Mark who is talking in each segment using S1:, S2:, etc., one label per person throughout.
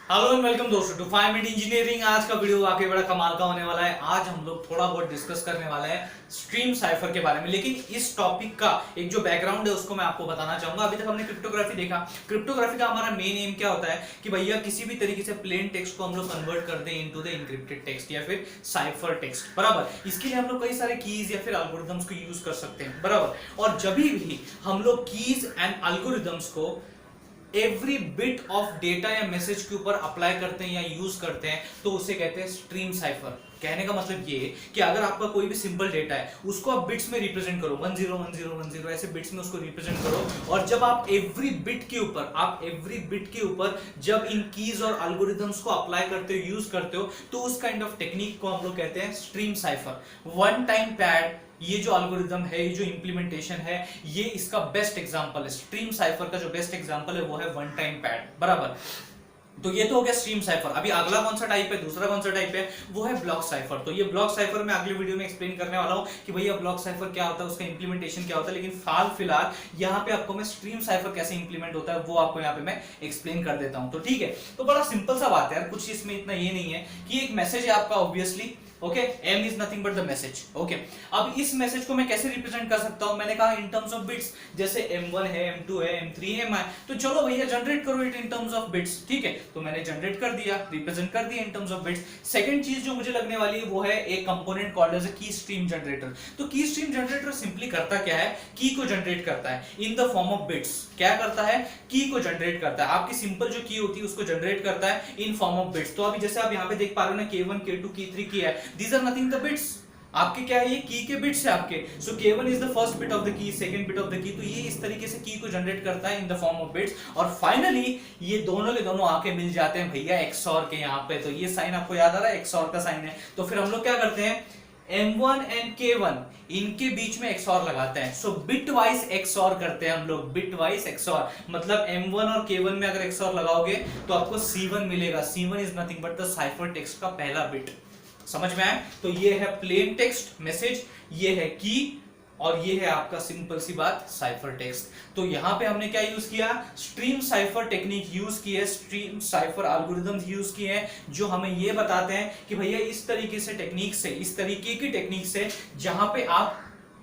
S1: Hello and welcome दोस्तों to 5 minute engineering. आज का वीडियो वाकई बड़ा कमाल का होने वाला है। आज हम लोग थोड़ा बहुत डिस्कस करने वाले हैं स्ट्रीम साइफर के बारे में, लेकिन इस टॉपिक का एक जो बैकग्राउंड है उसको मैं आपको बताना चाहूंगा। अभी तक हमने क्रिप्टोग्राफी देखा। क्रिप्टोग्राफी का हमारा मेन एम क्या होता है कि भैया किसी भी तरीके से प्लेन टेक्स्ट को हम लोग कन्वर्ट कर दें इनटू द इनक्रिप्टेड टेक्स्ट या फिर साइफर टेक्स्ट, बराबर। इसके लिए हम लोग कई सारे कीज या फिर एल्गोरिथम्स को यूज कर सकते हैं, बराबर। और जब भी हम लोग कीज एंड एल्गोरिथम्स को एवरी बिट ऑफ डेटा या मैसेज के ऊपर अप्लाई करते हैं या यूज करते हैं तो उसे कहते हैं स्ट्रीम साइफर। कहने का मतलब ये है कि अगर आपका कोई भी सिंपल डेटा है उसको आप बिट्स में रिप्रेजेंट करो, 101010 ऐसे बिट्स में उसको रिप्रेजेंट करो, और जब आप एवरी बिट के ऊपर जब इन कीज और एल्गोरिथम्स को अप्लाई करते हो, यूज करते हो, तो उस काइंड ऑफ टेक्निक को हम लोग कहते हैं stream cipher. One time pad, ये जो एल्गोरिथम है, ये जो इंप्लीमेंटेशन है, ये इसका बेस्ट एग्जांपल है। स्ट्रीम साइफर का जो बेस्ट एग्जांपल है वो है वन टाइम पैड, बराबर। तो ये तो हो गया स्ट्रीम साइफर। अभी अगला कौन सा टाइप है, दूसरा कौन सा टाइप है, वो है ब्लॉक साइफर। तो ये ब्लॉक साइफर मैं अगले वीडियो में एक्सप्लेन करने वाला हूं कि भैया ब्लॉक साइफर क्या होता है, उसका इंप्लीमेंटेशन क्या होता है। लेकिन फिलहाल यहाँ पे आपको मैं स्ट्रीम साइफर कैसे इंप्लीमेंट होता है वो आपको यहाँ पे मैं एक्सप्लेन कर देता हूं। तो ठीक है, तो बड़ा सिंपल सा बात है यार, कुछ इसमें इतना ये नहीं है कि एक मैसेज है आपका, obviously okay, m is nothing but the message. Okay, अब इस मैसेज को मैं कैसे रिप्रेजेंट कर सकता हूं, मैंने कहा इन टर्म्स ऑफ बिट्स। जैसे m1 है, m2 है, m3 है, mi, तो चलो भैया जनरेट करो it in terms of bits. ठीक है, तो मैंने जनरेट कर दिया, रिप्रेजेंट कर दिया in terms of bits. Second चीज जो मुझे लगने वाली है वो है एक कंपोनेंट कॉल्ड एज अ की स्ट्रीम जनरेटर। तो की स्ट्रीम जनरेटर सिंपली करता क्या है, की को जनरेट करता है in the form of bits. क्या करता है, की को जनरेट करता है, आपकी सिंपल जो की होती है उसको जनरेट करता है इन फॉर्म ऑफ बिट्स। तो अभी जैसे आप यहाँ पे देख पा रहे हो ना, k1 k2 k3 की है, these are nothing the bits. आपके क्या है, ये की के बिट्स है आपके। So k1 is the first bit of the key, second bit of the key. तो ये इस तरीके से की को जनरेट करता है in the form of bits, और फाइनली ये दोनों के दोनों आके मिल जाते हैं भैया XOR के यहाँ पे। तो ये साइन आपको याद आ रहा है, XOR का साइन है। तो फिर हम लोग क्या करते हैं, M1 एंड K1 इनके बीच में XOR लगाते हैं। सो बिट वाइज XOR करते हैं हम लोग, बिट वाइज XOR। मतलब M1 और K1 में अगर XOR लगाओगे तो आपको C1 मिलेगा। C1 is nothing but the cipher text का पहला बिट। समझ में आया? तो ये है प्लेन टेक्स्ट मैसेज, ये है की, और ये है आपका सिंपल सी बात साइफर टेक्स्ट। तो यहां पे हमने क्या यूज किया, स्ट्रीम साइफर टेक्निक यूज की है, स्ट्रीम साइफर एल्गोरिथम्स यूज किए हैं, जो हमें ये बताते हैं कि भैया इस तरीके से टेक्निक से, इस तरीके की टेक्निक से जहां पे आप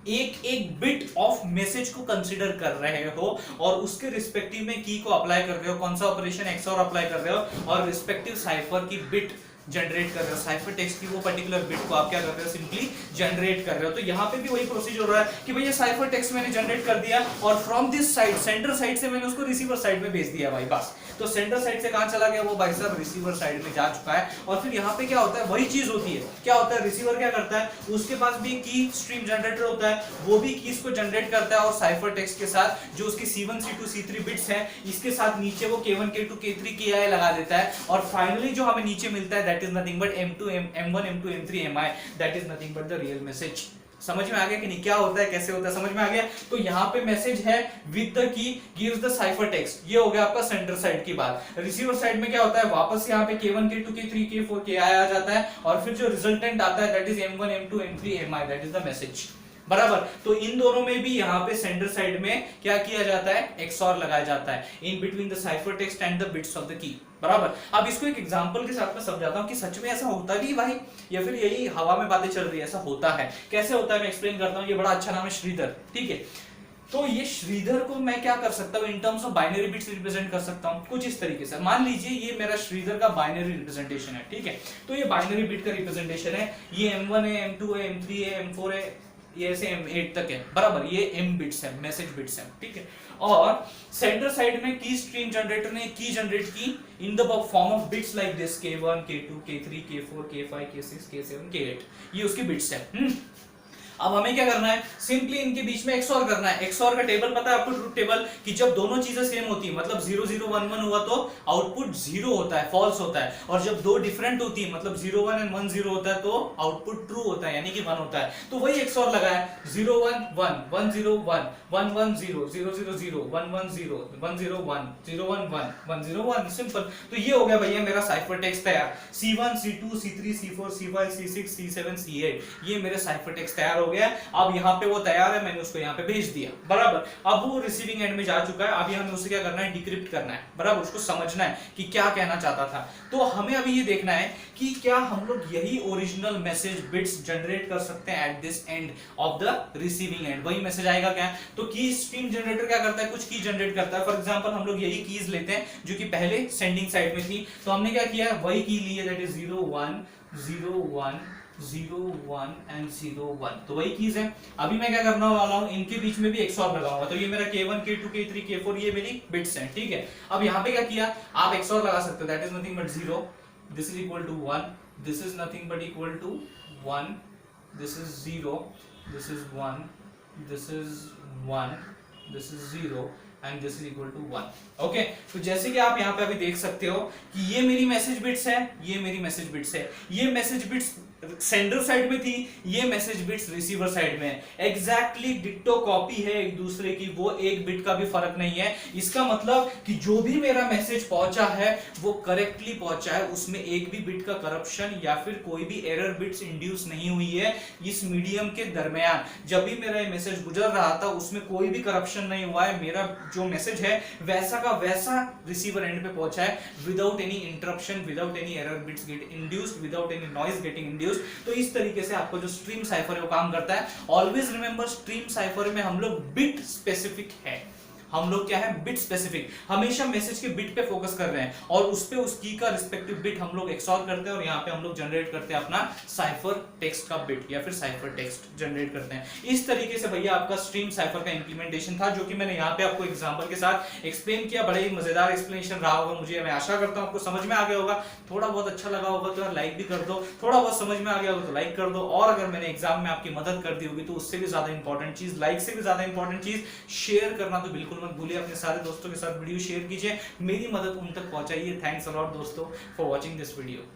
S1: एक एक बिट ऑफ मैसेज को कंसीडर कर रहे हो और उसके रिस्पेक्टिव में की को अप्लाई कर रहे हो, कौन सा ऑपरेशन XOR अप्लाई कर रहे हो, और रिस्पेक्टिव साइफर की बिट जनरेट कर रहे हो, साइफर टेक्स्ट की वो पर्टिकुलर बिट को आप क्या कर रहे हो, सिंपली जनरेट कर रहे हो। तो यहाँ पे भी वही प्रोसीजर हो रहा है कि भैया साइफर टेक्स्ट मैंने जनरेट कर दिया और from this side, centre side से मैंने उसको रिसीवर साइड में भेज दिया भाई, बस। तो सेंटर साइड से कहां चला गया वो, भाई साहब रिसीवर साइड में जा चुका है। और फिर यहाँ पे क्या होता है, वही चीज होती है। क्या होता है, रिसीवर क्या करता है, उसके पास भी की स्ट्रीम जनरेटर होता है, वो भी कीज को जनरेट करता है, और साइफर टेक्स्ट के साथ जो उसकी C1 C2 C3 बिट्स हैं, इसके साथ नीचे वो K1 K2 K3 की आई लगा देता है, और फाइनली जो हमें नीचे मिलता है that is nothing but M2 M1 M2 M3 Mi, that is nothing but the real message. समझ में आ गया कि नहीं, क्या होता है, कैसे होता है, समझ में आ गया? तो यहाँ पे मैसेज है with the key gives the cipher text, ये हो गया आपका सेंटर साइड की बात। रिसीवर साइड में क्या होता है, वापस यहाँ पे K1 K2 K3 K4 Ki आ जाता है, और फिर जो रिजल्टेंट आता है that is M1 M2 M3 Mi, that is the message, बराबर। तो इन दोनों में भी यहाँ पे सेंटर साइड में क्या किया जाता है, XOR लगाया जाता है in between the cipher text and the bits of the की, बराबर। अब इसको एक एग्जांपल के साथ मैं समझाता हूं कि सच में ऐसा होता भी भाई या फिर यही हवा में बातें चल रही है, ऐसा होता है। कैसे होता है मैं एक्सप्लेन करता हूं। ये बड़ा अच्छा नाम है श्रीधर, ठीक है। तो ये श्रीधर को मैं क्या कर सकता हूं, in terms of binary bits represent कर सकता हूं कुछ इस तरीके से। मान लीजिए ये मेरा श्रीधर का बाइनरी रिप्रेजेंटेशन है, ठीक है। तो ये बाइनरी बिट का रिप्रेजेंटेशन है, ये M1 है, M2 है, M3 है, M4 है, ये ऐसे M8 तक है, बराबर। ये M बिट्स है, मैसेज बिट्स है, ठीक है। और सेंटर साइड में की स्ट्रीम जनरेटर ने की जनरेट की in the form of bits like this K1 K2 K3 K4 K5 K6 K7 K8, ये उसके बिट्स है। अब हमें क्या करना है, सिंपली इनके बीच में XOR करना है। XOR का टेबल पता है आपको, ट्रुथ टेबल, कि जब दोनों चीजें सेम होती है, मतलब 0 0 1 1 हुआ तो आउटपुट 0 होता है, फॉल्स होता है, और जब दो डिफरेंट होती है, मतलब 0 1 एंड 1 0 होता है तो आउटपुट ट्रू होता है, यानी कि 1 होता है। तो वही XOR लगा है, 0 1 1 1 0 1 1 1 0 0 0 0 1 1 0 1 0 1 0 1 1 1 0 1, सिंपल। तो ये हो गया भैया मेरा साइफर टेक्स्ट तैयार। C1 C2 C3 C4 C5 C6 C7 C8, ये मेरे साइफर टेक्स्ट तैयार हो गया है, अब यहाँ पे वो तैयार है, मैंने उसको यहाँ पे भेज दिया बराबर। अब वो रिसीविंग एंड में जा चुका है, अभी हमें उसे क्या करना है, डिक्रिप्ट करना है बराबर, उसको समझना है कि क्या कहना चाहता था। तो हमें अभी ये देखना है कि क्या हम लोग यही ओरिजिनल मैसेज बिट्स जनरेट कर सकते हैं at this end of the receiving end, वही मैसेज आएगा क्या। तो की स्ट्रीम जनरेटर क्या करता है, कुछ की जनरेट करता है। फॉर एग्जांपल हम लोग यही कीज लेते हैं जो कि पहले सेंडिंग साइड में थी, तो हमने क्या किया, वही की ली है, दैट इज 0 1 0 1 0 1 एंड 0 1, तो वही कीज है। अभी मैं क्या करने वाला हूं, इनके बीच में भी XOR लगाऊंगा, तो ये मेरा K1 K2 K3 K4 ये मेरी बिट्स हैं, ठीक है। अब यहाँ पे क्या किया, आप XOR लगा सकते हो, that is nothing but 0, this is equal to 1, this is nothing but equal to 1, this is 0, this is 1, this is 1, this is 0 and this is equal to 1। Okay, तो जैसे कि आप यहाँ पे अभी देख सकते हो कि ये मेरी मैसेज बिट्स है, ये मेरी मैसेज बिट्स है, ये मैसेज बिट्स सेंडर साइड में थी, ये मैसेज बिट्स रिसीवर साइड में है, एग्जैक्टली डिट्टो कॉपी है एक दूसरे की, वो एक बिट का भी फर्क नहीं है। इसका मतलब कि जो भी मेरा मैसेज पहुंचा है वो करेक्टली पहुंचा है, उसमें एक भी बिट का करप्शन या फिर कोई भी एरर बिट्स इंड्यूस नहीं हुई है। इस मीडियम के दरमियान जब भी मेरा ये मैसेज गुजर रहा था उसमें कोई भी करप्शन नहीं हुआ है, मेरा जो मैसेज है वैसा का वैसा रिसीवर एंड पे पहुंचा है, without any interruption, without any error bits get induced, without any noise getting induced. तो इस तरीके से आपको जो स्ट्रीम साइफर है वो काम करता है। ऑलवेज रिमेंबर, स्ट्रीम साइफर में हम लोग बिट स्पेसिफिक है, हम लोग क्या है, बिट स्पेसिफिक, हमेशा मैसेज के बिट पे फोकस कर रहे हैं और उस पे उस की का रिस्पेक्टिव बिट हम लोग XOR करते हैं और यहाँ पे हम लोग जनरेट करते हैं अपना साइफर टेक्स्ट का बिट या फिर साइफर टेक्स्ट जनरेट करते हैं। इस तरीके से भैया आपका स्ट्रीम साइफर का इंप्लीमेंटेशन था, जो कि मैंने यहाँ पे आपको एग्जांपल के साथ एक्सप्लेन किया। बड़े ही मजेदार एक्सप्लेनेशन रहा होगा, मुझे मैं आशा करता हूँ आपको समझ में आ गया होगा। थोड़ा बहुत अच्छा लगा होगा तो लाइक भी कर दो, थोड़ा बहुत समझ में आ गया होगा तो लाइक कर दो, और अगर मैंने एग्जाम में आपकी मदद कर दी होगी तो उससे भी ज्यादा इंपॉर्टेंट चीज, लाइक से भी ज्यादा इंपॉर्टेंट चीज, शेयर करना तो बिल्कुल मत भूलिए, अपने सारे दोस्तों के साथ वीडियो शेयर कीजिए, मेरी मदद उन तक पहुंचाइए। थैंक्स अ लॉट दोस्तों फॉर वॉचिंग दिस वीडियो।